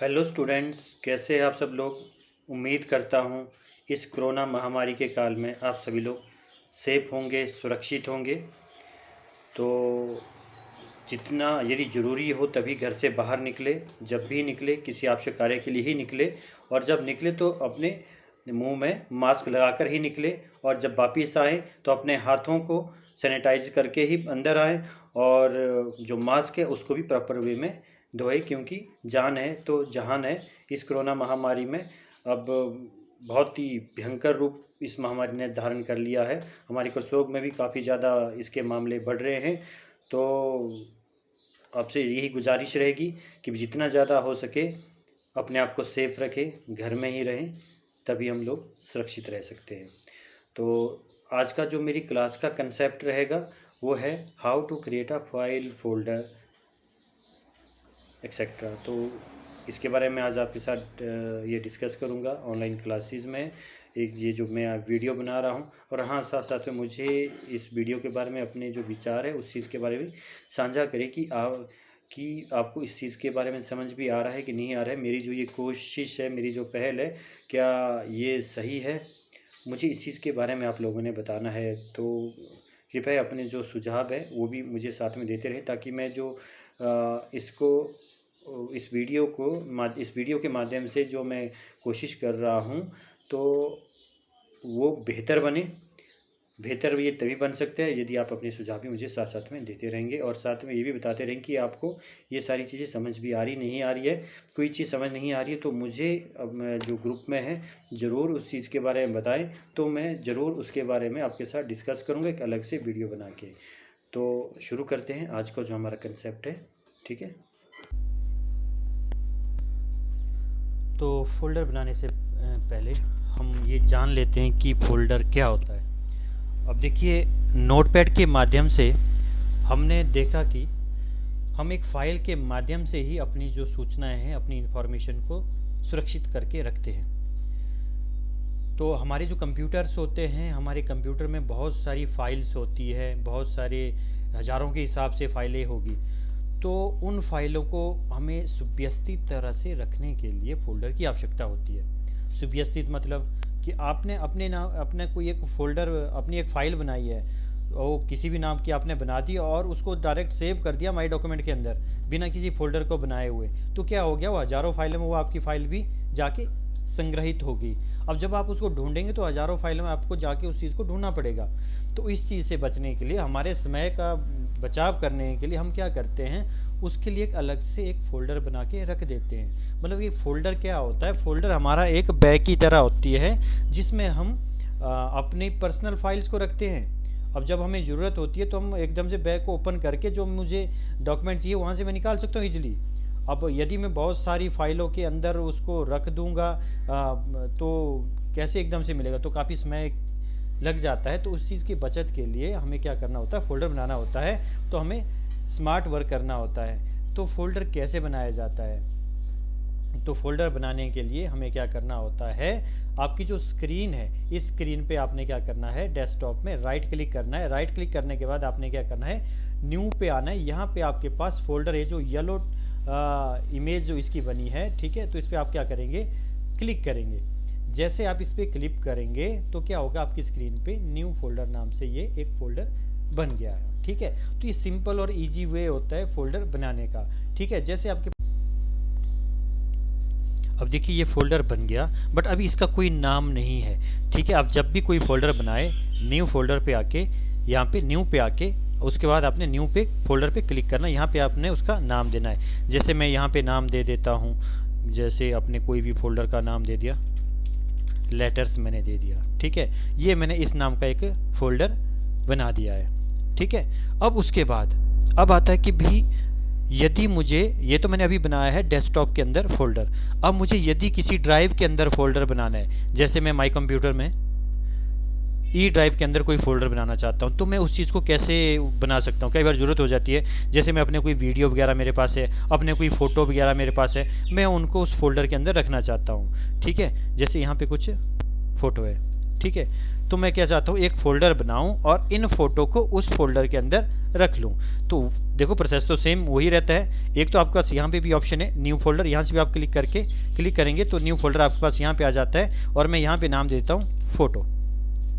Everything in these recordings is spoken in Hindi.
हेलो स्टूडेंट्स, कैसे हैं आप सब लोग। उम्मीद करता हूँ इस कोरोना महामारी के काल में आप सभी लोग सेफ होंगे, सुरक्षित होंगे। तो जितना यदि ज़रूरी हो तभी घर से बाहर निकले। जब भी निकले किसी आवश्यक कार्य के लिए ही निकले, और जब निकले तो अपने मुंह में मास्क लगाकर ही निकले। और जब वापस आए तो अपने हाथों को सैनिटाइज करके ही अंदर आए, और जो मास्क है उसको भी प्रॉपर वे में धोए, क्योंकि जान है तो जहान है। इस कोरोना महामारी में अब बहुत ही भयंकर रूप इस महामारी ने धारण कर लिया है। हमारे करसोग में भी काफ़ी ज़्यादा इसके मामले बढ़ रहे हैं। तो आपसे यही गुजारिश रहेगी कि जितना ज़्यादा हो सके अपने आप को सेफ रखें, घर में ही रहें, तभी हम लोग सुरक्षित रह सकते हैं। तो आज का जो मेरी क्लास का कंसेप्ट रहेगा वो है how to create a file folder etcetera. तो इसके बारे में आज आपके साथ ये डिस्कस करूँगा ऑनलाइन क्लासेस में। एक ये जो मैं वीडियो बना रहा हूँ, और हाँ, साथ साथ में मुझे इस वीडियो के बारे में अपने जो विचार है उस चीज़ के बारे में साझा करें कि आपको इस चीज़ के बारे में समझ भी आ रहा है कि नहीं आ रहा है। मेरी जो ये कोशिश है, मेरी जो पहल है, क्या ये सही है, मुझे इस चीज़ के बारे में आप लोगों ने बताना है। तो कृपया अपने जो सुझाव है वो भी मुझे साथ में देते रहे, ताकि मैं जो इसको इस वीडियो के माध्यम से जो मैं कोशिश कर रहा हूँ तो वो बेहतर बने। बेहतर ये तभी बन सकता है यदि आप अपने सुझाव भी मुझे साथ साथ में देते रहेंगे, और साथ में ये भी बताते रहेंगे कि आपको ये सारी चीज़ें समझ भी आ रही नहीं आ रही है। कोई चीज़ समझ नहीं आ रही है तो मुझे अब मैं जो ग्रुप में है ज़रूर उस चीज़ के बारे में बताएं, तो मैं ज़रूर उसके बारे में आपके साथ डिस्कस करूँगा एक अलग से वीडियो बना के। तो शुरू करते हैं आज का जो हमारा कंसेप्ट है, ठीक है। तो फोल्डर बनाने से पहले हम ये जान लेते हैं कि फोल्डर क्या होता है। अब देखिए, नोटपैड के माध्यम से हमने देखा कि हम एक फ़ाइल के माध्यम से ही अपनी जो सूचनाएं हैं, अपनी इंफॉर्मेशन को सुरक्षित करके रखते हैं। तो हमारे जो कंप्यूटर्स होते हैं, हमारे कंप्यूटर में बहुत सारी फाइल्स होती है, बहुत सारे हज़ारों के हिसाब से फाइलें होगी। तो उन फाइलों को हमें सुव्यवस्थित तरह से रखने के लिए फ़ोल्डर की आवश्यकता होती है। सुव्यवस्थित मतलब कि आपने अपने कोई एक फ़ोल्डर, अपनी एक फ़ाइल बनाई है, वो किसी भी नाम की आपने बना दी और उसको डायरेक्ट सेव कर दिया माई डॉक्यूमेंट के अंदर बिना किसी फ़ोल्डर को बनाए हुए। तो क्या हो गया, वो हज़ारों फाइलों में वो आपकी फ़ाइल भी जाके संग्रहित होगी। अब जब आप उसको ढूंढेंगे तो हज़ारों फाइलों में आपको जाके उस चीज़ को ढूंढना पड़ेगा। तो इस चीज़ से बचने के लिए, हमारे समय का बचाव करने के लिए हम क्या करते हैं, उसके लिए एक अलग से एक फ़ोल्डर बना के रख देते हैं। मतलब ये फ़ोल्डर क्या होता है, फ़ोल्डर हमारा एक बैग की तरह होती है जिसमें हम अपनी पर्सनल फाइल्स को रखते हैं। अब जब हमें ज़रूरत होती है तो हम एकदम से बैग को ओपन करके जो मुझे डॉक्यूमेंट चाहिए वहाँ से मैं निकाल सकता हूँ ईजिली। अब यदि मैं बहुत सारी फ़ाइलों के अंदर उसको रख दूँगा तो कैसे एकदम से मिलेगा, तो काफ़ी समय लग जाता है। तो उस चीज़ की बचत के लिए हमें क्या करना होता है, फ़ोल्डर बनाना होता है। तो हमें स्मार्ट वर्क करना होता है। तो फ़ोल्डर कैसे बनाया जाता है, तो फ़ोल्डर बनाने के लिए हमें क्या करना होता है, आपकी जो स्क्रीन है, इस स्क्रीन पे आपने क्या करना है, डेस्कटॉप में राइट क्लिक करना है। राइट क्लिक करने के बाद आपने क्या करना है, न्यू पे आना है। यहाँ पे आपके पास फ़ोल्डर है जो येलो इमेज जो इसकी बनी है, ठीक है। तो इस पर आप क्या करेंगे, क्लिक करेंगे। जैसे आप इस पर क्लिक करेंगे तो क्या होगा, आपकी स्क्रीन पे न्यू फोल्डर नाम से ये एक फ़ोल्डर बन गया है, ठीक है। तो ये सिंपल और इजी वे होता है फ़ोल्डर बनाने का, ठीक है। जैसे आपके, अब देखिए ये फ़ोल्डर बन गया, बट अभी इसका कोई नाम नहीं है, ठीक है। आप जब भी कोई फ़ोल्डर बनाए, न्यू फोल्डर पे आके, यहाँ पे न्यू पे आके, उसके बाद आपने न्यू पे फोल्डर पे क्लिक करना। यहाँ पे आपने उसका नाम देना है। जैसे मैं यहाँ पे नाम दे देता हूँ, जैसे अपने कोई भी फोल्डर का नाम दे दिया, लेटर्स मैंने दे दिया, ठीक है। ये मैंने इस नाम का एक फ़ोल्डर बना दिया है, ठीक है। अब उसके बाद अब आता है कि भी यदि मुझे, ये तो मैंने अभी बनाया है डेस्कटॉप के अंदर फ़ोल्डर, अब मुझे यदि किसी ड्राइव के अंदर फ़ोल्डर बनाना है, जैसे मैं माई कंप्यूटर में ई ड्राइव के अंदर कोई फ़ोल्डर बनाना चाहता हूँ, तो मैं उस चीज़ को कैसे बना सकता हूँ। कई बार ज़रूरत हो जाती है, जैसे मैं अपने कोई वीडियो वगैरह मेरे पास है, अपने कोई फ़ोटो वगैरह मेरे पास है, मैं उनको उस फोल्डर के अंदर रखना चाहता हूँ, ठीक है। जैसे यहाँ पे कुछ फ़ोटो है, ठीक है। तो मैं क्या चाहता हूँ, एक फ़ोल्डर बनाऊँ और इन फ़ोटो को उस फ़ोल्डर के अंदर रख लूँ। तो देखो प्रोसेस तो सेम वही रहता है। एक तो आपके पास यहाँ पे भी ऑप्शन है न्यू फोल्डर, यहाँ से भी आप क्लिक करेंगे तो न्यू फोल्डर आपके पास यहाँ पे आ जाता है और मैं यहाँ पे नाम देता हूँ फ़ोटो।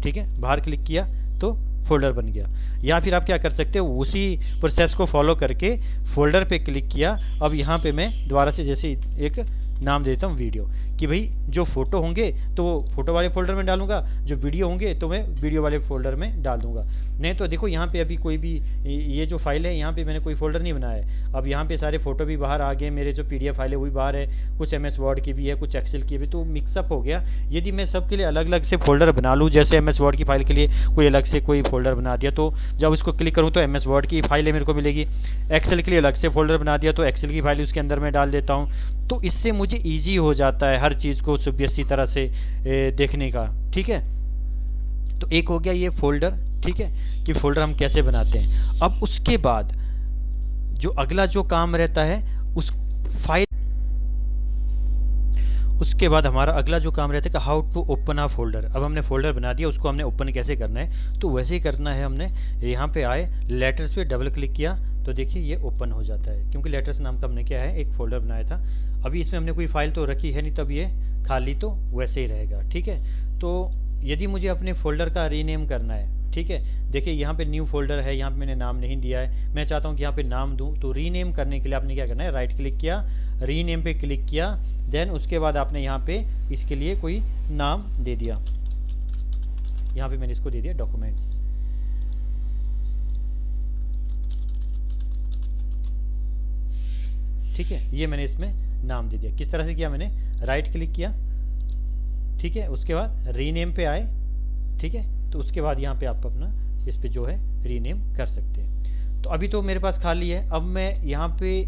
ठीक है, बाहर क्लिक किया तो फोल्डर बन गया। या फिर आप क्या कर सकते हो, उसी प्रोसेस को फॉलो करके फोल्डर पे क्लिक किया। अब यहाँ पे मैं दोबारा से जैसे एक नाम देता हूँ वीडियो, कि भाई जो फ़ोटो होंगे तो वो फ़ोटो वाले फ़ोल्डर में डालूंगा, जो वीडियो होंगे तो मैं वीडियो वाले फ़ोल्डर में डाल दूंगा। नहीं तो देखो यहाँ पे अभी कोई भी ये जो फाइल है यहाँ पे मैंने कोई फ़ोल्डर नहीं बनाया है। अब यहाँ पे सारे फ़ोटो भी बाहर आ गए, मेरे जो PDF फाइल है वो भी बाहर है, कुछ MS वर्ड की भी है, कुछ एक्सेल की भी, तो मिक्सअप हो गया। यदि मैं सबके लिए अलग अलग से फ़ोल्डर बना लूँ, जैसे MS वर्ड की फ़ाइल के लिए कोई अलग से कोई फ़ोल्डर बना दिया, तो जब इसको क्लिक करूँ तो MS वर्ड की फाइल मेरे को मिलेगी। एक्सेल के लिए अलग से फ़ोल्डर बना दिया तो एक्सेल की फाइल उसके अंदर मैं डाल देता हूँ। तो इससे मुझे ईजी हो जाता है हर चीज़ को सुव्यवस्थित तरह से देखने का। ठीक है, तो एक हो गया ये फोल्डर। ठीक है, कि फोल्डर हम कैसे बनाते हैं। अब उसके बाद जो अगला जो काम रहता है उस फाइल, उसके बाद हमारा अगला जो काम रहता है कि how to open a folder. अब हमने फोल्डर बना दिया, उसको हमने ओपन कैसे करना है, तो वैसे ही करना है। हमने यहाँ पे आए, लेटर्स पे डबल क्लिक किया तो देखिए ये ओपन हो जाता है, क्योंकि लेटर्स नाम का हमने क्या है एक फ़ोल्डर बनाया था। अभी इसमें हमने कोई फाइल तो रखी है नहीं, तब ये खाली तो वैसे ही रहेगा। ठीक है, तो यदि मुझे अपने फ़ोल्डर का रीनेम करना है, ठीक है, देखिए यहाँ पे न्यू फोल्डर है, यहाँ पे मैंने नाम नहीं दिया है, मैं चाहता हूँ कि यहाँ पे नाम दूँ। तो रीनेम करने के लिए आपने क्या करना है, राइट क्लिक किया, रीनेम पे क्लिक किया, देन उसके बाद आपने यहाँ पे इसके लिए कोई नाम दे दिया। यहाँ पे मैंने इसको दे दिया डॉक्यूमेंट्स। ठीक है, ये मैंने इसमें नाम दे दिया। किस तरह से किया, मैंने राइट क्लिक किया, ठीक है, उसके बाद रीनेम पे आए। ठीक है, तो उसके बाद यहाँ पे आप अपना इस पे जो है रीनेम कर सकते हैं। तो अभी तो मेरे पास खाली है। अब मैं यहाँ पे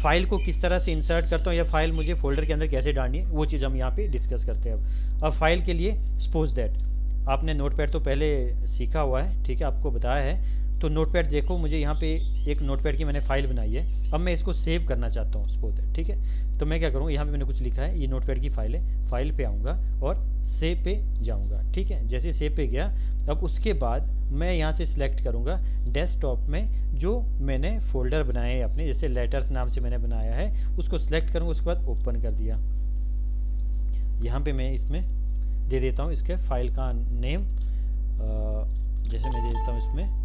फाइल को किस तरह से इंसर्ट करता हूँ या फाइल मुझे फोल्डर के अंदर कैसे डालनी है, वो चीज़ हम यहाँ पे डिस्कस करते हैं। अब फाइल के लिए सपोज दैट आपने नोटपैड तो पहले सीखा हुआ है, ठीक है, आपको बताया है। तो नोटपैड देखो, मुझे यहाँ पे एक नोटपैड की मैंने फाइल बनाई है। अब मैं इसको सेव करना चाहता हूँ सपोज दैट। ठीक है, तो मैं क्या करूँगा, यहाँ पे मैंने कुछ लिखा है, ये नोटपैड की फाइल है, फाइल पे आऊँगा और सेव पे जाऊँगा। ठीक है, जैसे सेव पे गया, अब उसके बाद मैं यहाँ से सिलेक्ट करूँगा डेस्कटॉप में जो मैंने फ़ोल्डर बनाए हैं अपने, जैसे लेटर्स नाम से मैंने बनाया है, उसको सिलेक्ट करूँगा, उसके बाद ओपन कर दिया। यहाँ पे मैं इसमें दे देता हूँ इसके फाइल का नेम, जैसे मैं दे देता हूँ इसमें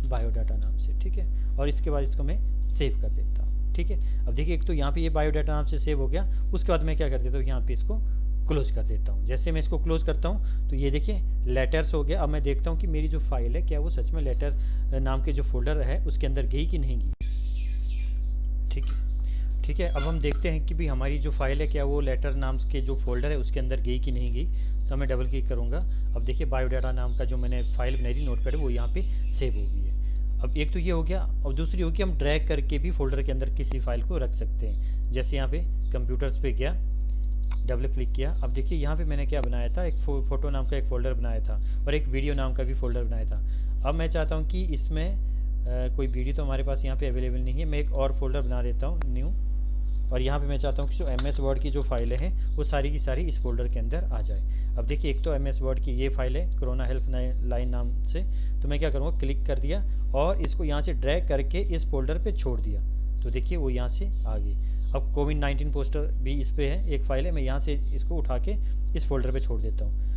बायोडाटा नाम से। ठीक है, और इसके बाद इसको मैं सेव कर देता हूँ। ठीक है, अब देखिए एक तो यहाँ पे ये बायोडाटा नाम से सेव हो गया। उसके बाद मैं क्या कर देता हूँ, यहाँ पे इसको क्लोज कर देता हूँ। जैसे मैं इसको क्लोज करता हूँ तो ये देखिए लेटर्स हो गया। अब मैं देखता हूँ कि मेरी जो फाइल है क्या वो सच में लेटर नाम के जो फोल्डर है उसके अंदर गई कि नहीं गई। ठीक है, ठीक है, अब हम देखते हैं कि भी हमारी जो फाइल है क्या वो लेटर नाम के जो फोल्डर है उसके अंदर गई कि नहीं गई। तो मैं डबल क्लिक करूँगा। अब देखिए बायोडाटा नाम का जो मैंने फाइल बनाई थी नोटपैड, वो यहाँ पे सेव हो गई है। अब एक तो ये हो गया, और दूसरी हो कि हम ड्रैग करके भी फोल्डर के अंदर किसी फाइल को रख सकते हैं। जैसे यहाँ पे कंप्यूटर्स पे गया, डबल क्लिक किया, अब देखिए यहाँ पे मैंने क्या बनाया था, एक फ़ोटो नाम का एक फ़ोल्डर बनाया था और एक वीडियो नाम का भी फ़ोल्डर बनाया था। अब मैं चाहता हूँ कि इसमें कोई वीडियो तो हमारे पास यहाँ पे अवेलेबल नहीं है, मैं एक और फोल्डर बना देता हूँ न्यू, और यहाँ पे मैं चाहता हूँ कि जो MS वर्ड की जो फाइलें हैं वो सारी की सारी इस फोल्डर के अंदर आ जाए। अब देखिए एक तो MS वर्ड की ये फाइल है कोरोना हेल्प लाइन नाम से, तो मैं क्या करूँगा, क्लिक कर दिया और इसको यहाँ से ड्रैग करके इस फोल्डर पे छोड़ दिया, तो देखिए वो यहाँ से आ गई। अब कोविड-19 पोस्टर भी इस पे है, एक फाइल है, मैं यहाँ से इसको उठा के इस फोल्डर पे छोड़ देता हूँ।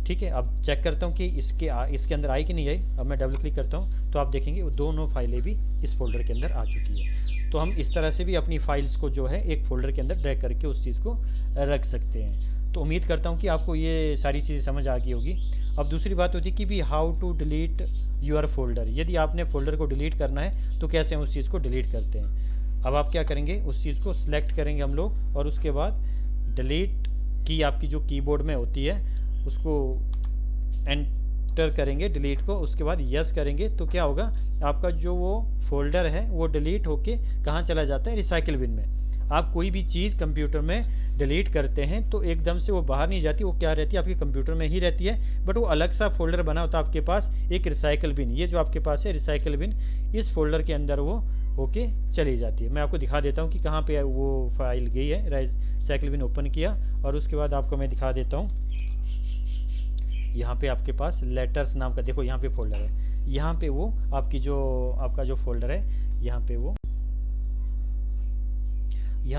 ठीक है, अब चेक करता हूँ कि इसके अंदर आई कि नहीं आई। अब मैं डबल क्लिक करता हूँ तो आप देखेंगे वो दोनों फाइलें भी इस फोल्डर के अंदर आ चुकी है। तो हम इस तरह से भी अपनी फाइल्स को जो है एक फ़ोल्डर के अंदर ड्रैग करके उस चीज़ को रख सकते हैं। तो उम्मीद करता हूँ कि आपको ये सारी चीज़ें समझ आ गई होगी। अब दूसरी बात होती है कि भी how to delete your folder. यदि आपने फ़ोल्डर को डिलीट करना है तो कैसे हम उस चीज़ को डिलीट करते हैं। अब आप क्या करेंगे, उस चीज़ को सिलेक्ट करेंगे हम लोग और उसके बाद डिलीट की आपकी जो कीबोर्ड में होती है उसको एंटर करेंगे डिलीट को, उसके बाद यस करेंगे तो क्या होगा, आपका जो वो फोल्डर है वो डिलीट होके कहाँ चला जाता है, रिसाइकिल बिन में। आप कोई भी चीज़ कंप्यूटर में डिलीट करते हैं तो एकदम से वो बाहर नहीं जाती, वो क्या रहती है आपके कंप्यूटर में ही रहती है, बट वो अलग सा फोल्डर बना होता है आपके पास, एक रिसाइकिल बिन। ये जो आपके पास है रिसाइकिल बिन, इस फोल्डर के अंदर वो होके चली जाती है। मैं आपको दिखा देता हूँ कि कहाँ पे वो फाइल गई है। राइसाइकिल बिन ओपन किया और उसके बाद आपको मैं दिखा देता हूँ। यहाँ पे आपके पास लेटर्स नाम का देखो यहाँ पे फोल्डर है। यहाँ पे वो आपकी जो आपका जो फोल्डर है, यहाँ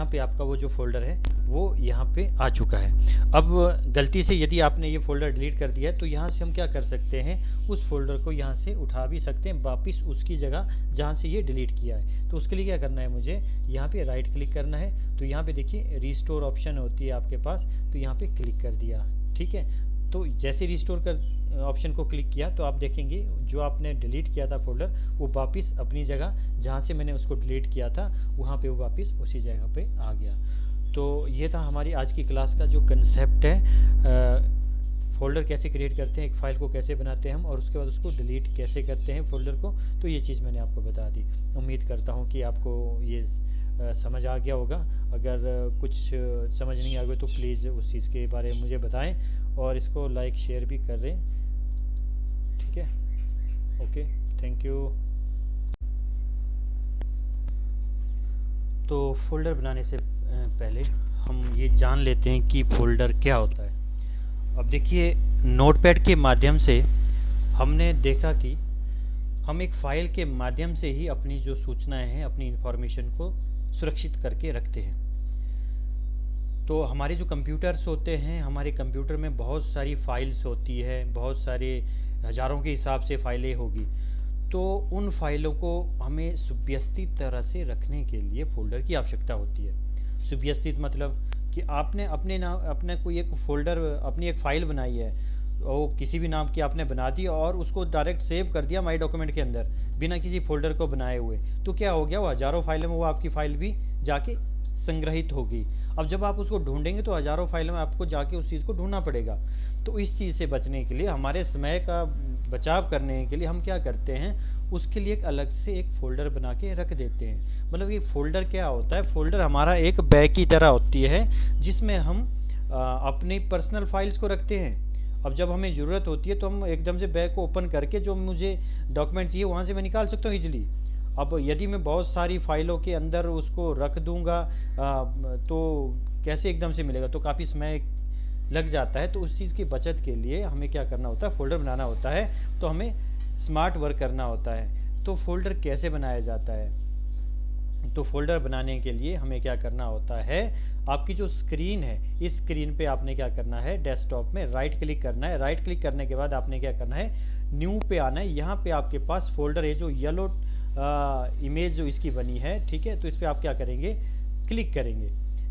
पे आपका वो जो फोल्डर है वो यहाँ पे आ चुका है। अब गलती से यदि आपने ये फोल्डर डिलीट कर दिया है तो यहाँ से हम क्या कर सकते हैं, उस फोल्डर को यहाँ से उठा भी सकते हैं वापस उसकी जगह जहाँ से ये डिलीट किया है। तो उसके लिए क्या करना है, मुझे यहाँ पे राइट क्लिक करना है। तो यहाँ पे देखिए रिस्टोर ऑप्शन होती है आपके पास, तो यहाँ पे क्लिक कर दिया। ठीक है, तो जैसे रिस्टोर कर ऑप्शन को क्लिक किया तो आप देखेंगे जो आपने डिलीट किया था फोल्डर वो वापस अपनी जगह जहाँ से मैंने उसको डिलीट किया था वहाँ पे वो वापस उसी जगह पे आ गया। तो ये था हमारी आज की क्लास का जो कंसेप्ट है, फ़ोल्डर कैसे क्रिएट करते हैं, एक फ़ाइल को कैसे बनाते हैं हम, और उसके बाद उसको डिलीट कैसे करते हैं फ़ोल्डर को। तो ये चीज़ मैंने आपको बता दी। उम्मीद करता हूँ कि आपको ये समझ आ गया होगा। अगर कुछ समझ नहीं आ गया तो प्लीज़ उस चीज़ के बारे में मुझे बताएं और इसको लाइक शेयर भी कर दें। ठीक है, ओके, थैंक यू। तो फ़ोल्डर बनाने से पहले हम ये जान लेते हैं कि फ़ोल्डर क्या होता है। अब देखिए नोटपैड के माध्यम से हमने देखा कि हम एक फ़ाइल के माध्यम से ही अपनी जो सूचनाएं हैं, अपनी इंफॉर्मेशन को सुरक्षित करके रखते हैं। तो हमारे जो कंप्यूटर्स होते हैं, हमारे कंप्यूटर में बहुत सारी फाइल्स होती है, बहुत सारे हज़ारों के हिसाब से फाइलें होगी। तो उन फाइलों को हमें सुव्यवस्थित तरह से रखने के लिए फ़ोल्डर की आवश्यकता होती है। सुव्यवस्थित मतलब कि आपने अपने कोई एक फ़ोल्डर, अपनी एक फ़ाइल बनाई है, वो किसी भी नाम की आपने बना दी और उसको डायरेक्ट सेव कर दिया माई डॉक्यूमेंट के अंदर बिना किसी फ़ोल्डर को बनाए हुए। तो क्या हो गया, वो हज़ारों फाइलों में वो आपकी फ़ाइल भी जाके संग्रहित होगी। अब जब आप उसको ढूंढेंगे तो हज़ारों फाइलों में आपको जाके उस चीज़ को ढूंढना पड़ेगा। तो इस चीज़ से बचने के लिए, हमारे समय का बचाव करने के लिए हम क्या करते हैं, उसके लिए एक अलग से एक फ़ोल्डर बना के रख देते हैं। मतलब ये फ़ोल्डर क्या होता है, फ़ोल्डर हमारा एक बैग की तरह होती है जिसमें हम अपनी पर्सनल फाइल्स को रखते हैं। अब जब हमें ज़रूरत होती है तो हम एकदम से बैग को ओपन करके जो मुझे डॉक्यूमेंट चाहिए वहाँ से मैं निकाल सकता हूँ ईजिली। अब यदि मैं बहुत सारी फ़ाइलों के अंदर उसको रख दूँगा तो कैसे एकदम से मिलेगा, तो काफ़ी समय लग जाता है। तो उस चीज़ की बचत के लिए हमें क्या करना होता है, फ़ोल्डर बनाना होता है। तो हमें स्मार्ट वर्क करना होता है। तो फ़ोल्डर कैसे बनाया जाता है, तो फ़ोल्डर बनाने के लिए हमें क्या करना होता है, आपकी जो स्क्रीन है, इस स्क्रीन पे आपने क्या करना है, डेस्कटॉप में राइट क्लिक करना है। राइट क्लिक करने के बाद आपने क्या करना है, न्यू पे आना है। यहाँ पे आपके पास फ़ोल्डर है जो येलो इमेज जो इसकी बनी है, ठीक है। तो इस पर आप क्या करेंगे, क्लिक करेंगे।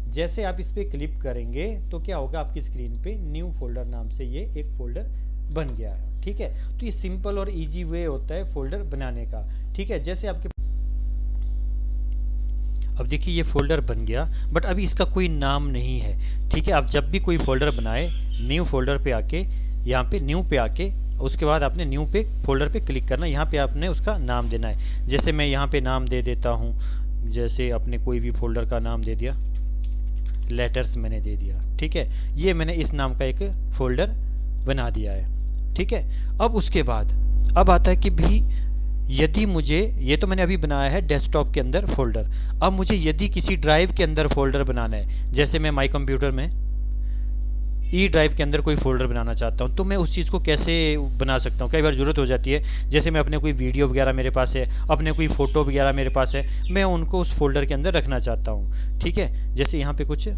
जैसे आप इस पर क्लिक करेंगे तो क्या होगा, आपकी स्क्रीन पे न्यू फोल्डर नाम से ये एक फ़ोल्डर बन गया है। ठीक है, तो ये सिंपल और इजी वे होता है फ़ोल्डर बनाने का। ठीक है, जैसे आपके अब देखिए ये फ़ोल्डर बन गया, बट अभी इसका कोई नाम नहीं है। ठीक है, आप जब भी कोई फ़ोल्डर बनाए, न्यू फोल्डर पे आके, यहाँ पे न्यू पे आके, उसके बाद आपने न्यू पे फोल्डर पे क्लिक करना। यहाँ पे आपने उसका नाम देना है। जैसे मैं यहाँ पे नाम दे देता हूँ, जैसे अपने कोई भी फोल्डर का नाम दे दिया, लेटर्स मैंने दे दिया। ठीक है, ये मैंने इस नाम का एक फ़ोल्डर बना दिया है। ठीक है, अब उसके बाद अब आता है कि भी यदि मुझे, ये तो मैंने अभी बनाया है डेस्कटॉप के अंदर फ़ोल्डर, अब मुझे यदि किसी ड्राइव के अंदर फ़ोल्डर बनाना है, जैसे मैं माई कंप्यूटर में ई ड्राइव के अंदर कोई फ़ोल्डर बनाना चाहता हूँ, तो मैं उस चीज़ को कैसे बना सकता हूँ। कई बार ज़रूरत हो जाती है, जैसे मैं अपने कोई वीडियो वगैरह मेरे पास है, अपने कोई फ़ोटो वगैरह मेरे पास है, मैं उनको उस फोल्डर के अंदर रखना चाहता हूँ। ठीक है, जैसे यहाँ पे कुछ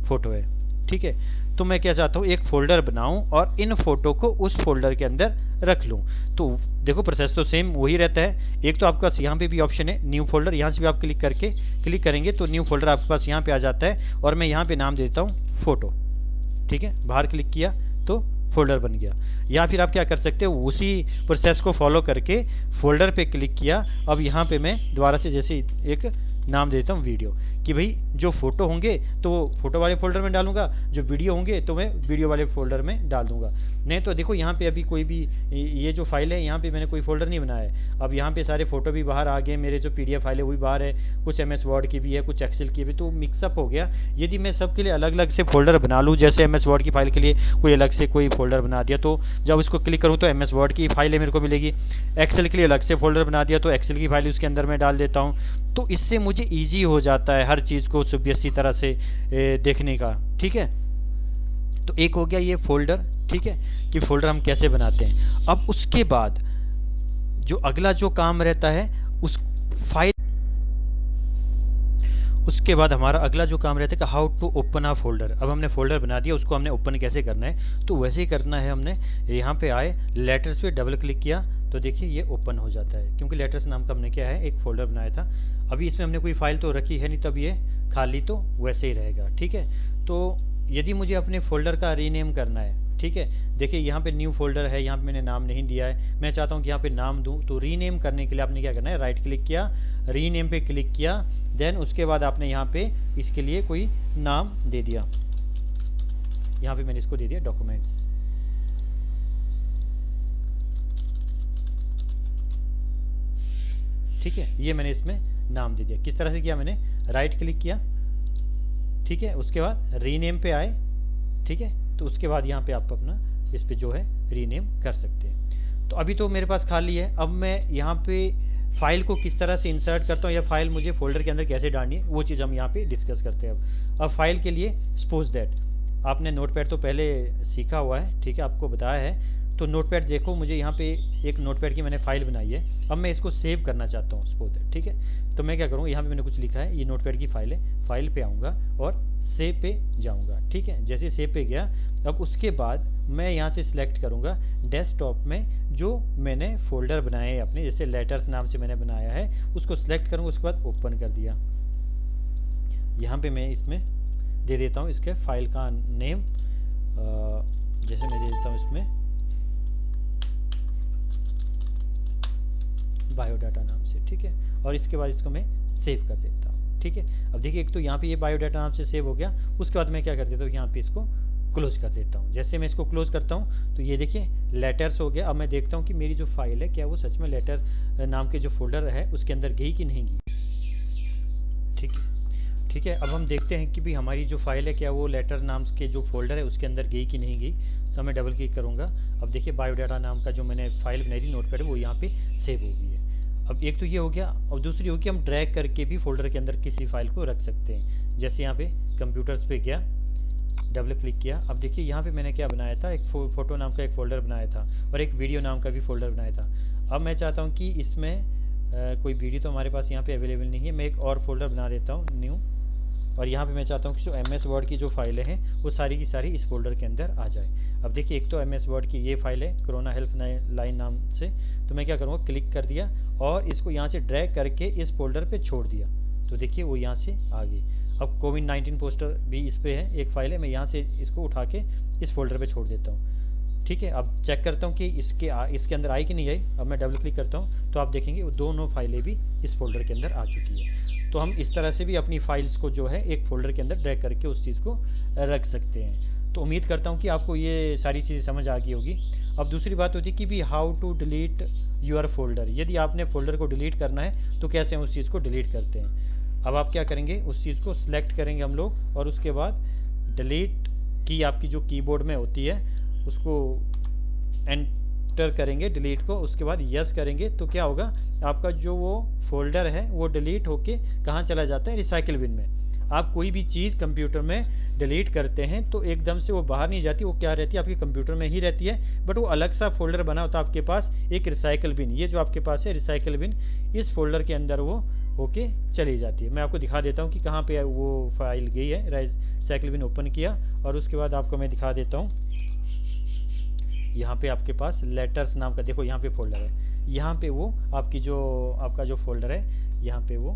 फ़ोटो है, ठीक है, तो मैं क्या चाहता हूँ, एक फ़ोल्डर बनाऊँ और इन फ़ोटो को उस फोल्डर के अंदर रख लूँ। तो देखो प्रोसेस तो सेम वही रहता है। एक तो आपके पास यहाँ पे भी ऑप्शन है न्यू फोल्डर, यहाँ से भी आप क्लिक करेंगे तो न्यू फोल्डर आपके पास यहाँ पे आ जाता है, और मैं यहाँ पे नाम देता हूँ फ़ोटो। ठीक है, बाहर क्लिक किया तो फोल्डर बन गया। या फिर आप क्या कर सकते हो, उसी प्रोसेस को फॉलो करके फोल्डर पे क्लिक किया। अब यहाँ पे मैं दोबारा से जैसे एक नाम दे देता हूँ वीडियो, कि भाई जो फ़ोटो होंगे तो वो फ़ोटो वाले फ़ोल्डर में डालूंगा, जो वीडियो होंगे तो मैं वीडियो वाले फ़ोल्डर में डाल दूंगा। नहीं तो देखो यहाँ पे अभी कोई भी ये जो फाइल है यहाँ पे मैंने कोई फ़ोल्डर नहीं बनाया है। अब यहाँ पे सारे फ़ोटो भी बाहर आ गए, मेरे जो PDF फाइल है वो भी बाहर है, कुछ MS वर्ड की भी है, कुछ एक्सेल की भी, तो मिक्सअप हो गया। यदि मैं सबके लिए अलग अलग से फ़ोल्डर बना लूँ, जैसे MS वर्ड की फ़ाइल के लिए कोई अलग से कोई फ़ोल्डर बना दिया, तो जब इसको क्लिक करूँ तो MS वर्ड की फाइलें मेरे को मिलेगी। एक्सेल के लिए अलग से फ़ोल्डर बना दिया तो एक्सेल की फाइल उसके अंदर मैं डाल देता हूँ। तो इससे मुझे ईजी हो जाता है हर चीज़ को सुव्यवस्थित तरह से देखने का। ठीक है, तो एक हो गया ये फ़ोल्डर, ठीक है, कि फ़ोल्डर हम कैसे बनाते हैं। अब उसके बाद जो अगला जो काम रहता है उस फाइल, उसके बाद हमारा अगला जो काम रहता है कि how to open a folder. अब हमने फोल्डर बना दिया, उसको हमने ओपन कैसे करना है, तो वैसे ही करना है। हमने यहाँ पे आए, लेटर्स पे डबल क्लिक किया तो देखिए ये ओपन हो जाता है, क्योंकि लेटर्स नाम का हमने क्या है एक फ़ोल्डर बनाया था। अभी इसमें हमने कोई फाइल तो रखी है नहीं, तब ये खाली तो वैसे ही रहेगा। ठीक है, तो यदि मुझे अपने फ़ोल्डर का रीनेम करना है, ठीक है, देखिए यहाँ पे न्यू फोल्डर है, यहाँ पे मैंने नाम नहीं दिया है, मैं चाहता हूँ कि यहाँ पे नाम दूँ। तो रीनेम करने के लिए आपने क्या करना है, राइट क्लिक किया, रीनेम पे क्लिक किया, देन उसके बाद आपने यहाँ पे इसके लिए कोई नाम दे दिया। यहाँ पे मैंने इसको दे दिया डॉक्यूमेंट्स। ठीक है, ये मैंने इसमें नाम दे दिया। किस तरह से किया, मैंने राइट क्लिक किया, ठीक है, उसके बाद रीनेम पे आए, ठीक है, तो उसके बाद यहाँ पे आप अपना इस पे जो है रीनेम कर सकते हैं। तो अभी तो मेरे पास खाली है, अब मैं यहाँ पे फाइल को किस तरह से इंसर्ट करता हूँ या फाइल मुझे फोल्डर के अंदर कैसे डालनी है, वो चीज़ हम यहाँ पे डिस्कस करते हैं। अब फाइल के लिए सपोज दैट आपने नोटपैड तो पहले सीखा हुआ है, ठीक है, आपको बताया है। तो नोटपैड देखो, मुझे यहाँ पे एक नोटपैड की मैंने फाइल बनाई है, अब मैं इसको सेव करना चाहता हूँ सपोज दैट। ठीक है, तो मैं क्या करूँगा, यहाँ पे मैंने कुछ लिखा है, ये नोटपैड की फाइल है, फाइल पे आऊँगा और सेव पे जाऊँगा। ठीक है, जैसे सेव पे गया, अब उसके बाद मैं यहाँ से सिलेक्ट करूँगा डेस्कटॉप में जो मैंने फ़ोल्डर बनाए हैं अपने, जैसे लेटर्स नाम से मैंने बनाया है, उसको सिलेक्ट करूँगा, उसके बाद ओपन कर दिया। यहाँ पे मैं इसमें दे देता हूँ इसके फाइल का नेम, जैसे मैं दे देता हूँ इसमें बायोडाटा नाम से। ठीक है, और इसके बाद इसको मैं सेव कर देता हूँ। ठीक है, अब देखिए एक तो यहाँ पे ये बायोडाटा नाम से सेव हो गया, उसके बाद मैं क्या कर देता हूँ, यहाँ पे इसको क्लोज कर देता हूँ। जैसे मैं इसको क्लोज करता हूँ तो ये देखिए लेटर्स हो गया। अब मैं देखता हूँ कि मेरी जो फाइल है क्या वो सच में लेटर नाम के जो फोल्डर है उसके अंदर गई कि नहीं गई। ठीक है, ठीक है, अब हम देखते हैं कि भी हमारी जो फाइल है क्या वो लेटर नाम के जो फोल्डर है उसके अंदर गई कि नहीं गई। तो मैं डबल क्लिक करूँगा, अब देखिए बायोडाटा नाम का जो मैंने फाइल बनाई थी नोटपैड वो यहाँ पे सेव हो गई है। अब एक तो ये हो गया, और दूसरी हो कि हम ड्रैग करके भी फोल्डर के अंदर किसी फाइल को रख सकते हैं। जैसे यहाँ पे कंप्यूटर्स पे गया, डबल क्लिक किया, अब देखिए यहाँ पे मैंने क्या बनाया था, एक फ़ोटो नाम का एक फ़ोल्डर बनाया था और एक वीडियो नाम का भी फ़ोल्डर बनाया था। अब मैं चाहता हूँ कि इसमें कोई वीडियो तो हमारे पास यहाँ पे अवेलेबल नहीं है, मैं एक और फोल्डर बना देता हूँ न्यू, और यहाँ पे मैं चाहता हूँ कि जो MS वर्ड की जो फाइलें हैं वो सारी की सारी इस फोल्डर के अंदर आ जाए। अब देखिए एक तो MS वर्ड की ये फाइल है कोरोना हेल्प लाइन नाम से, तो मैं क्या करूँगा, क्लिक कर दिया और इसको यहाँ से ड्रैग करके इस फोल्डर पे छोड़ दिया, तो देखिए वो यहाँ से आ गई। अब कोविड-19 पोस्टर भी इस पे है, एक फाइल है, मैं यहाँ से इसको उठा के इस फोल्डर पे छोड़ देता हूँ। ठीक है, अब चेक करता हूँ कि इसके अंदर आई कि नहीं आई। अब मैं डबल क्लिक करता हूँ तो आप देखेंगे वो दोनों फाइलें भी इस फोल्डर के अंदर आ चुकी है। तो हम इस तरह से भी अपनी फाइल्स को जो है एक फ़ोल्डर के अंदर ड्रैग करके उस चीज़ को रख सकते हैं। तो उम्मीद करता हूँ कि आपको ये सारी चीज़ें समझ आ गई होगी। अब दूसरी बात होती है कि भी how to delete your folder. यदि आपने फ़ोल्डर को डिलीट करना है तो कैसे हम उस चीज़ को डिलीट करते हैं। अब आप क्या करेंगे, उस चीज़ को सिलेक्ट करेंगे हम लोग और उसके बाद डिलीट की आपकी जो कीबोर्ड में होती है उसको एंटर करेंगे डिलीट को, उसके बाद यस करेंगे तो क्या होगा, आपका जो वो फोल्डर है वो डिलीट होके कहाँ चला जाता है, रिसाइकिल बिन में। आप कोई भी चीज़ कंप्यूटर में डिलीट करते हैं तो एकदम से वो बाहर नहीं जाती, वो क्या रहती है आपके कंप्यूटर में ही रहती है, बट वो अलग सा फोल्डर बना होता है आपके पास, एक रिसाइकिल बिन। ये जो आपके पास है रिसाइकिल बिन, इस फोल्डर के अंदर वो होके चली जाती है। मैं आपको दिखा देता हूँ कि कहाँ पे वो फाइल गई है। रिसाइकिल बिन ओपन किया और उसके बाद आपको मैं दिखा देता हूँ, यहाँ पे आपके पास लेटर्स नाम का देखो यहाँ पे फोल्डर है, यहाँ पे वो आपकी जो आपका जो फोल्डर है यहाँ पे वो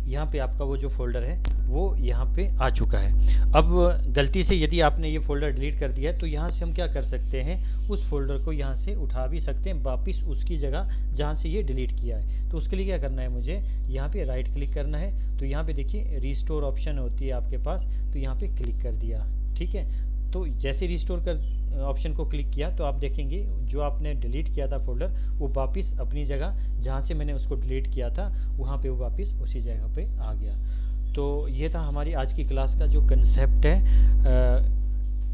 यहाँ पे आपका वो जो फ़ोल्डर है वो यहाँ पे आ चुका है। अब गलती से यदि आपने ये फ़ोल्डर डिलीट कर दिया है, तो यहाँ से हम क्या कर सकते हैं, उस फ़ोल्डर को यहाँ से उठा भी सकते हैं वापस उसकी जगह जहाँ से ये डिलीट किया है। तो उसके लिए क्या करना है, मुझे यहाँ पे राइट क्लिक करना है। तो यहाँ पे देखिए रिस्टोर ऑप्शन होती है आपके पास, तो यहाँ पे क्लिक कर दिया। ठीक है, तो जैसे रिस्टोर कर ऑप्शन को क्लिक किया तो आप देखेंगे जो आपने डिलीट किया था फ़ोल्डर, वो वापस अपनी जगह जहाँ से मैंने उसको डिलीट किया था वहाँ पे वो वापस उसी जगह पे आ गया। तो ये था हमारी आज की क्लास का जो कंसेप्ट है,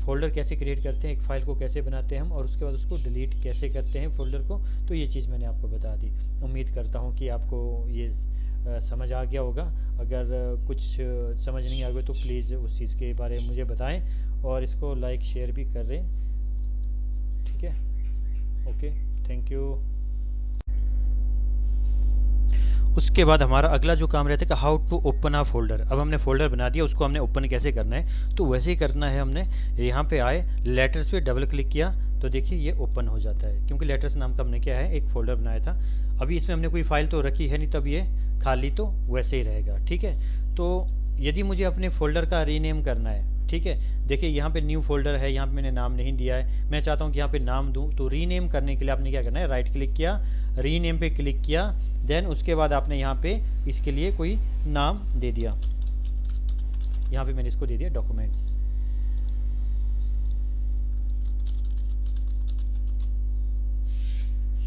फ़ोल्डर कैसे क्रिएट करते हैं, एक फ़ाइल को कैसे बनाते हैं हम, और उसके बाद उसको डिलीट कैसे करते हैं फ़ोल्डर को। तो ये चीज़ मैंने आपको बता दी। उम्मीद करता हूँ कि आपको ये समझ आ गया होगा। अगर कुछ समझ नहीं आ गया तो प्लीज़ उस चीज़ के बारे में मुझे बताएं, और इसको लाइक शेयर भी करें। ठीक है, ओके, थैंक यू। उसके बाद हमारा अगला जो काम रहता है कि how to open a folder. अब हमने फोल्डर बना दिया, उसको हमने ओपन कैसे करना है, तो वैसे ही करना है। हमने यहाँ पे आए, लेटर्स पे डबल क्लिक किया तो देखिए ये ओपन हो जाता है, क्योंकि लेटर्स नाम का हमने क्या है, एक फ़ोल्डर बनाया था। अभी इसमें हमने कोई फ़ाइल तो रखी है नहीं, तब ये खाली तो वैसे ही रहेगा। ठीक है, तो यदि मुझे अपने फ़ोल्डर का रीनेम करना है, ठीक है, देखिए यहाँ पे न्यू फोल्डर है, यहाँ पे मैंने नाम नहीं दिया है, मैं चाहता हूँ कि यहाँ पे नाम दूँ। तो रीनेम करने के लिए आपने क्या करना है, राइट क्लिक किया, रीनेम पे क्लिक किया, देन उसके बाद आपने यहाँ पे इसके लिए कोई नाम दे दिया। यहाँ पे मैंने इसको दे दिया डॉक्यूमेंट्स।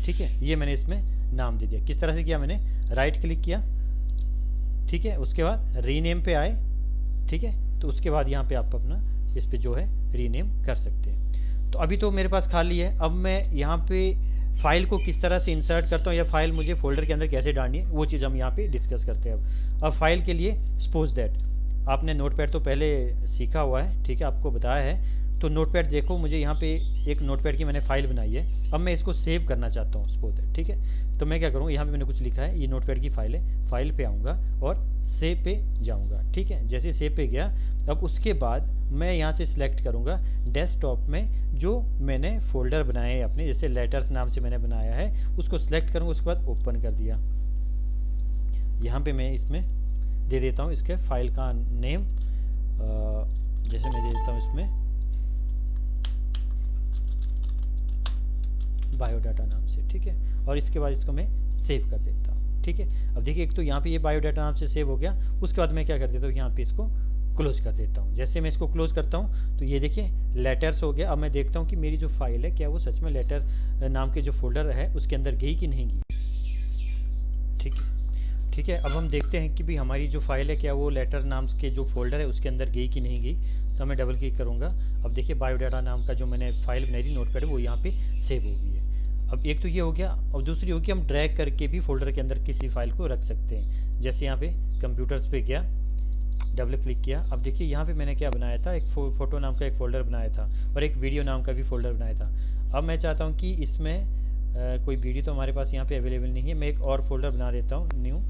ठीक है, ये मैंने इसमें नाम दे दिया। किस तरह से किया मैंने, राइट क्लिक किया, ठीक है, उसके बाद रीनेम पे आए, ठीक है, तो उसके बाद यहाँ पे आप अपना इस पे जो है रीनेम कर सकते हैं। तो अभी तो मेरे पास खाली है, अब मैं यहाँ पे फाइल को किस तरह से इंसर्ट करता हूँ या फाइल मुझे फोल्डर के अंदर कैसे डालनी है, वो चीज़ हम यहाँ पे डिस्कस करते हैं। अब फाइल के लिए सपोज दैट आपने नोटपैड तो पहले सीखा हुआ है, ठीक है, आपको बताया है। तो नोटपैड देखो, मुझे यहाँ पे एक नोटपैड की मैंने फ़ाइल बनाई है, अब मैं इसको सेव करना चाहता हूँ सपोज दैट। ठीक है, तो मैं क्या करूँगा, यहाँ पे मैंने कुछ लिखा है, ये नोटपैड की फ़ाइल है, फाइल पे आऊँगा और सेव पे जाऊँगा। ठीक है, जैसे सेव पे गया, अब उसके बाद मैं यहाँ से सिलेक्ट करूँगा डेस्कटॉप में जो मैंने फ़ोल्डर बनाए हैं अपने, जैसे लेटर्स नाम से मैंने बनाया है, उसको सिलेक्ट करूँगा, उसके बाद ओपन कर दिया। यहाँ पे मैं इसमें दे देता हूँ इसके फाइल का नेम, जैसे मैं दे देता हूँ इसमें बायोडाटा नाम से। ठीक है, और इसके बाद इसको मैं सेव कर देता हूँ। ठीक है, अब देखिए एक तो यहाँ पे ये बायोडाटा नाम से सेव हो गया, उसके बाद मैं क्या कर देता हूँ, यहाँ पे इसको क्लोज कर देता हूँ। जैसे मैं इसको क्लोज करता हूँ तो ये देखिए लेटर्स हो गया। अब मैं देखता हूँ कि मेरी जो फाइल है क्या वो सच में लेटर नाम के जो फोल्डर है उसके अंदर गई कि नहीं गई। ठीक है, ठीक है, अब हम देखते हैं कि भी हमारी जो फाइल है क्या वो लेटर नाम के जो फोल्डर है उसके अंदर गई कि नहीं गई। तो मैं डबल क्लिक करूँगा, अब देखिए बायोडाटा नाम का जो मैंने फाइल बनाई थी नोटपैड, वो यहाँ पे सेव हो गई है। अब एक तो ये हो गया, और दूसरी होगी हम ड्रैग करके भी फोल्डर के अंदर किसी फाइल को रख सकते हैं। जैसे यहाँ पे कंप्यूटर्स पे गया, डबल क्लिक किया, अब देखिए यहाँ पे मैंने क्या बनाया था, एक फ़ोटो नाम का एक फ़ोल्डर बनाया था और एक वीडियो नाम का भी फ़ोल्डर बनाया था। अब मैं चाहता हूँ कि इसमें कोई वीडियो तो हमारे पास यहाँ पे अवेलेबल नहीं है, मैं एक और फोल्डर बना देता हूँ न्यू,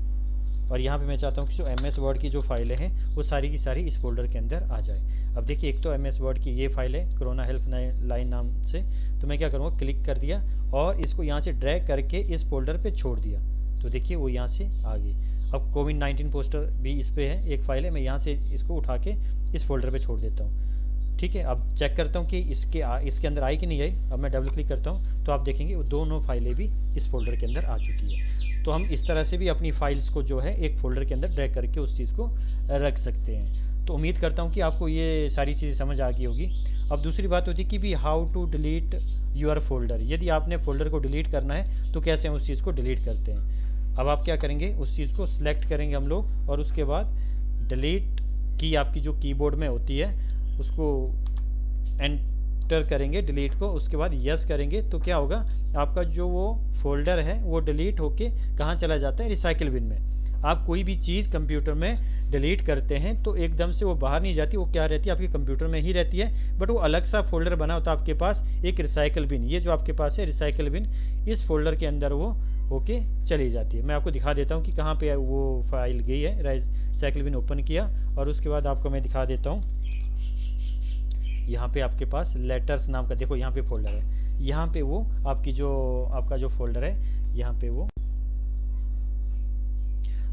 और यहाँ पे मैं चाहता हूँ कि जो MS वर्ड की जो फाइलें हैं वो सारी की सारी इस फोल्डर के अंदर आ जाए। अब देखिए एक तो MS वर्ड की ये फाइल है कोरोना हेल्प लाइन नाम से, तो मैं क्या करूँगा, क्लिक कर दिया और इसको यहाँ से ड्रैग करके इस फोल्डर पे छोड़ दिया, तो देखिए वो यहाँ से आ गई। अब कोविड-19 पोस्टर भी इस पे है, एक फ़ाइल है, मैं यहाँ से इसको उठा के इस फोल्डर पे छोड़ देता हूँ। ठीक है, अब चेक करता हूँ कि इसके अंदर आई कि नहीं आई। अब मैं डबल क्लिक करता हूँ तो आप देखेंगे वो दोनों फाइलें भी इस फोल्डर के अंदर आ चुकी है। तो हम इस तरह से भी अपनी फाइल्स को जो है एक फ़ोल्डर के अंदर ड्रैग करके उस चीज़ को रख सकते हैं। तो उम्मीद करता हूँ कि आपको ये सारी चीज़ें समझ आ गई होगी। अब दूसरी बात होती है कि भी how to delete your folder. यदि आपने फ़ोल्डर को डिलीट करना है तो कैसे हम उस चीज़ को डिलीट करते हैं। अब आप क्या करेंगे, उस चीज़ को सिलेक्ट करेंगे हम लोग, और उसके बाद डिलीट की आपकी जो कीबोर्ड में होती है उसको एंटर करेंगे डिलीट को, उसके बाद यस करेंगे तो क्या होगा, आपका जो वो फोल्डर है वो डिलीट होके कहाँ चला जाता है, रिसाइकिल बिन में। आप कोई भी चीज़ कंप्यूटर में डिलीट करते हैं तो एकदम से वो बाहर नहीं जाती, वो क्या रहती है, आपके कंप्यूटर में ही रहती है, बट वो अलग सा फोल्डर बना होता है आपके पास, एक रिसाइकिल बिन। ये जो आपके पास है रिसाइकिल बिन, इस फोल्डर के अंदर वो होके चली जाती है। मैं आपको दिखा देता हूँ कि कहाँ पे वो फाइल गई है। रिसाइकिल बिन ओपन किया और उसके बाद आपको मैं दिखा देता हूँ, यहाँ पे आपके पास लेटर्स नाम का देखो यहाँ पे फोल्डर है, यहाँ पे वो आपकी जो आपका जो फोल्डर है यहाँ पे वो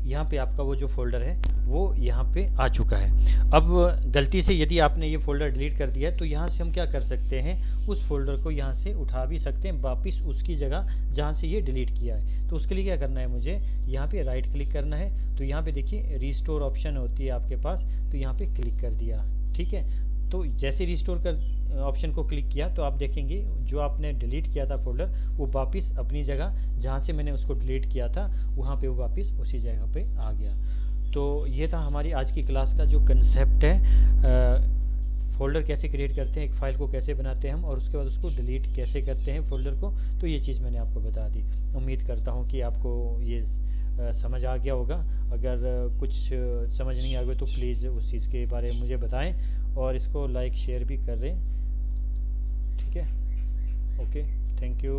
यहाँ पे आपका वो जो फ़ोल्डर है वो यहाँ पे आ चुका है। अब गलती से यदि आपने ये फ़ोल्डर डिलीट कर दिया है तो यहाँ से हम क्या कर सकते हैं, उस फ़ोल्डर को यहाँ से उठा भी सकते हैं वापस उसकी जगह जहाँ से ये डिलीट किया है। तो उसके लिए क्या करना है, मुझे यहाँ पे राइट क्लिक करना है। तो यहाँ पे देखिए रिस्टोर ऑप्शन होती है आपके पास, तो यहाँ पे क्लिक कर दिया, ठीक है। तो जैसे रिस्टोर कर ऑप्शन को क्लिक किया तो आप देखेंगे जो आपने डिलीट किया था फ़ोल्डर वो वापस अपनी जगह जहाँ से मैंने उसको डिलीट किया था वहाँ पे वो वापस उसी जगह पे आ गया। तो ये था हमारी आज की क्लास का जो कंसेप्ट है, फ़ोल्डर कैसे क्रिएट करते हैं, एक फ़ाइल को कैसे बनाते हैं हम, और उसके बाद उसको डिलीट कैसे करते हैं फ़ोल्डर को। तो ये चीज़ मैंने आपको बता दी। उम्मीद करता हूँ कि आपको ये समझ आ गया होगा। अगर कुछ समझ नहीं आ गया तो प्लीज़ उस चीज़ के बारे में मुझे बताएं और इसको लाइक शेयर भी कर दें, ठीक है। Okay, thank you.